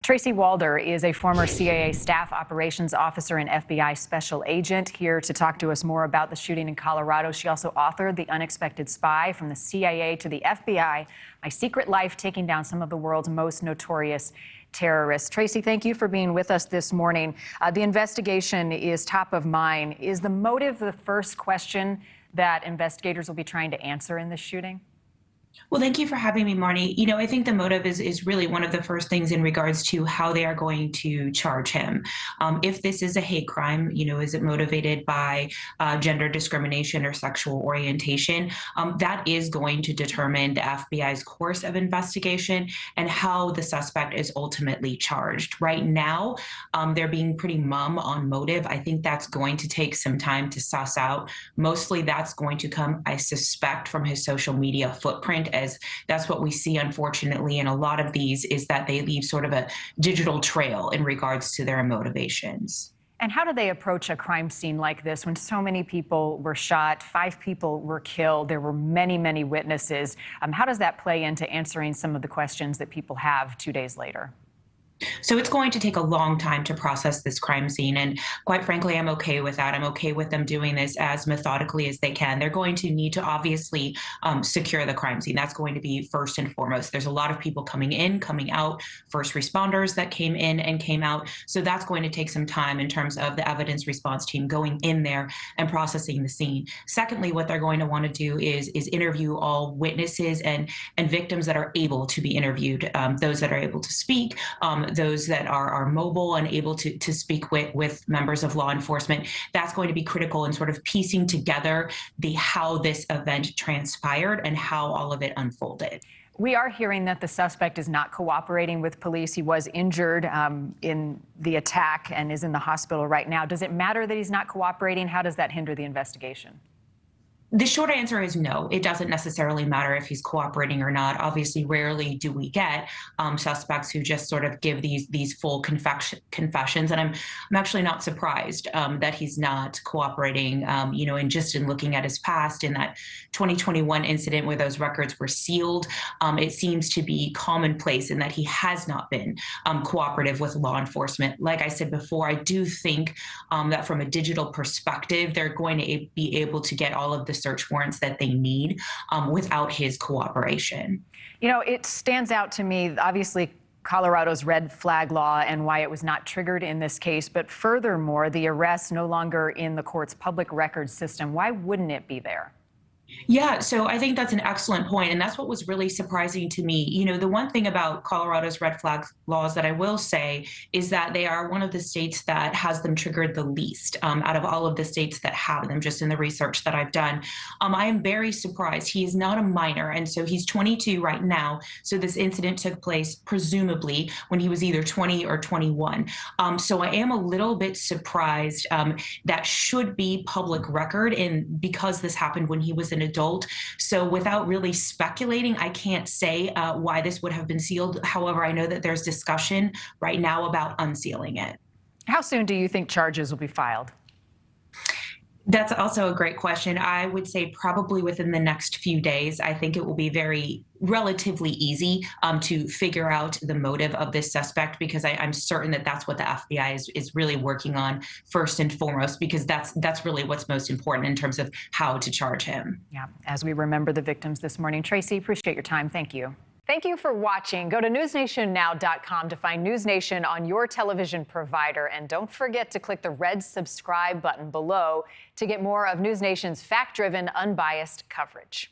Tracy Walder is a former CIA staff operations officer and FBI special agent, here to talk to us more about the shooting in Colorado. She also authored The Unexpected Spy: From the CIA to the FBI, My Secret Life, taking down some of the world's most notorious terrorists. Tracy, thank you for being with us this morning. The investigation is top of mind. Is the motive the first question that investigators will be trying to answer in this shooting? Well, thank you for having me, Marni. I think the motive is really one of the first things in regards to how they are going to charge him. If this is a hate crime, is it motivated by gender discrimination or sexual orientation? That is going to determine the FBI's course of investigation and how the suspect is ultimately charged. Right now, they're being pretty mum on motive. I think that's going to take some time to suss out. Mostly that's going to come, I suspect, from his social media footprint, as that's what we see, unfortunately, in a lot of these, is that they leave sort of a digital trail in regards to their motivations. And how do they approach a crime scene like this when so many people were shot, 5 people were killed, there were many, many witnesses? How does that play into answering some of the questions that people have 2 days later? So it's going to take a long time to process this crime scene. And quite frankly, I'm okay with that. I'm okay with them doing this as methodically as they can. They're going to need to obviously secure the crime scene. That's going to be first and foremost. There's a lot of people coming in, coming out, first responders that came in and came out. So that's going to take some time in terms of the evidence response team going in there and processing the scene. Secondly, what they're going to want to do is interview all witnesses and victims that are able to be interviewed, those that are able to speak, those that are mobile and able to speak with members of law enforcement. That's going to be critical in sort of piecing together how this event transpired and how all of it unfolded. We are hearing that the suspect is not cooperating with police. He was injured in the attack and is in the hospital right now. Does it matter that he's not cooperating? How does that hinder the investigation? The short answer is no. It doesn't necessarily matter if he's cooperating or not. Obviously, rarely do we get suspects who just sort of give these full confessions. And I'm actually not surprised that he's not cooperating. And just in looking at his past, in that 2021 incident where those records were sealed, it seems to be commonplace in that he has not been cooperative with law enforcement. Like I said before, I do think that from a digital perspective, they're going to be able to get all of the search warrants that they need without his cooperation. It stands out to me, obviously, Colorado's red flag law and why it was not triggered in this case. But furthermore, the arrest no longer in the court's public records system. Why wouldn't it be there? Yeah, so I think that's an excellent point, and that's what was really surprising to me. The one thing about Colorado's red flag laws that I will say is that they are one of the states that has them triggered the least out of all of the states that have them, just in the research that I've done. I am very surprised. He is not a minor, and so he's 22 right now. So this incident took place presumably when he was either 20 or 21. So I am a little bit surprised. That should be public record, and because this happened when he was an adult. So without really speculating, I can't say why this would have been sealed. However, I know that there's discussion right now about unsealing it. How soon do you think charges will be filed? That's also a great question. I would say probably within the next few days. I think it will be relatively easy to figure out the motive of this suspect, because I'm certain that that's what the FBI is really working on first and foremost, because that's really what's most important in terms of how to charge him. Yeah, as we remember the victims this morning. Tracy, appreciate your time. Thank you. Thank you for watching. Go to newsnationnow.com to find NewsNation on your television provider. And don't forget to click the red subscribe button below to get more of NewsNation's fact-driven, unbiased coverage.